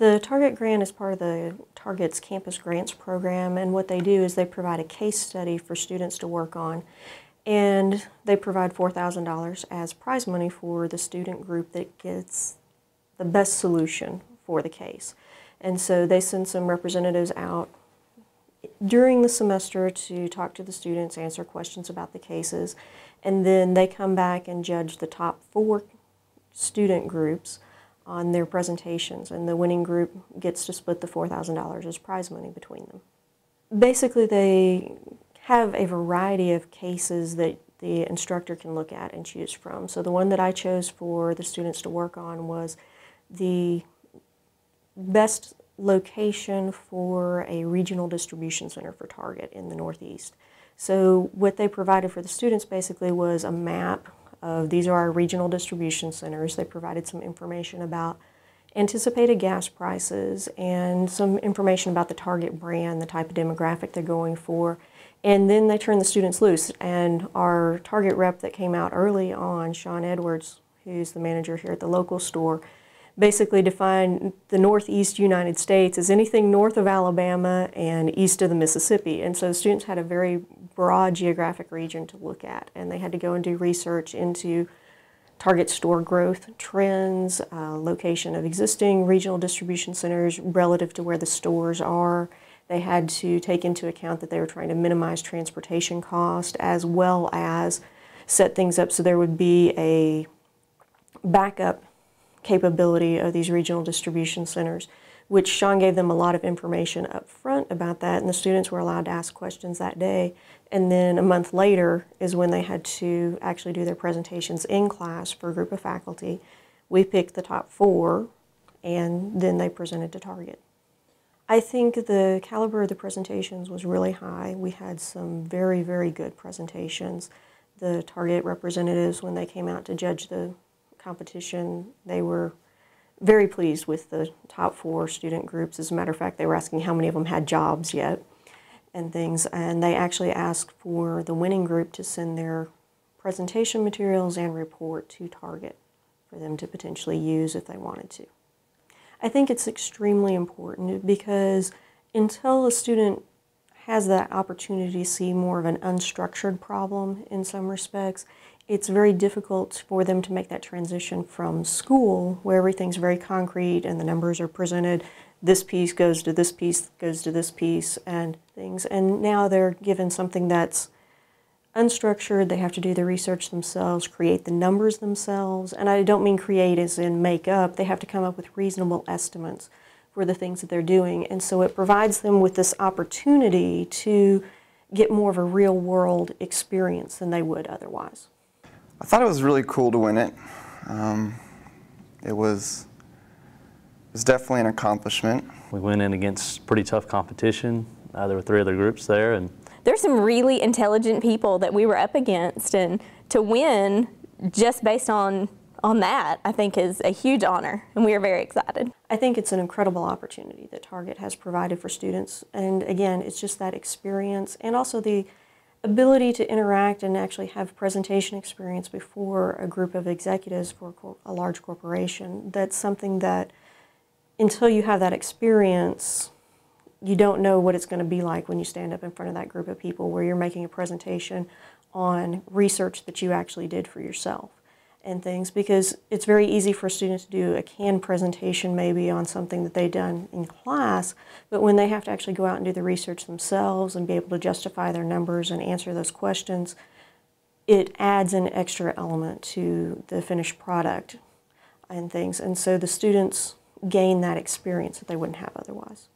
The Target grant is part of the Target's Campus Grants program, and what they do is they provide a case study for students to work on, and they provide $4,000 as prize money for the student group that gets the best solution for the case. And so they send some representatives out during the semester to talk to the students, answer questions about the cases, and then they come back and judge the top 4 student groups on their presentations, and the winning group gets to split the $4,000 as prize money between them. Basically, they have a variety of cases that the instructor can look at and choose from. So the one that I chose for the students to work on was the best location for a regional distribution center for Target in the Northeast. So what they provided for the students basically was a map of these are our regional distribution centers. They provided some information about anticipated gas prices and some information about the Target brand, the type of demographic they're going for, and then they turned the students loose. And our Target rep that came out early on, Sean Edwards, who's the manager here at the local store, basically defined the Northeast United States as anything north of Alabama and east of the Mississippi. And so students had a very broad geographic region to look at, and they had to go and do research into Target store growth trends, location of existing regional distribution centers relative to where the stores are. They had to take into account that they were trying to minimize transportation cost, as well as set things up so there would be a backup capability of these regional distribution centers, which Sean gave them a lot of information up front about that, and the students were allowed to ask questions that day. And then a month later is when they had to actually do their presentations in class for a group of faculty. We picked the top 4, and then they presented to Target. I think the caliber of the presentations was really high. We had some very, very good presentations. The Target representatives, when they came out to judge the competition, they were very pleased with the top 4 student groups. As a matter of fact, they were asking how many of them had jobs yet and things, and they actually asked for the winning group to send their presentation materials and report to Target for them to potentially use if they wanted to. I think it's extremely important because until a student has that opportunity to see more of an unstructured problem in some respects, it's very difficult for them to make that transition from school, where everything's very concrete and the numbers are presented, this piece goes to this piece, goes to this piece, and things. And now they're given something that's unstructured. They have to do the research themselves, create the numbers themselves. And I don't mean create as in make up. They have to come up with reasonable estimates for the things that they're doing. And so it provides them with this opportunity to get more of a real-world experience than they would otherwise. I thought it was really cool to win it. It was definitely an accomplishment. We went in against pretty tough competition. There were 3 other groups there, and there's some really intelligent people that we were up against, and to win just based on that, I think is a huge honor, and we are very excited. I think it's an incredible opportunity that Target has provided for students, and again, it's just that experience and also the ability to interact and actually have presentation experience before a group of executives for a large corporation. That's something that until you have that experience, you don't know what it's going to be like when you stand up in front of that group of people where you're making a presentation on research that you actually did for yourself and things, because it's very easy for a student to do a canned presentation maybe on something that they've done in class, but when they have to actually go out and do the research themselves and be able to justify their numbers and answer those questions, it adds an extra element to the finished product and things. And so the students gain that experience that they wouldn't have otherwise.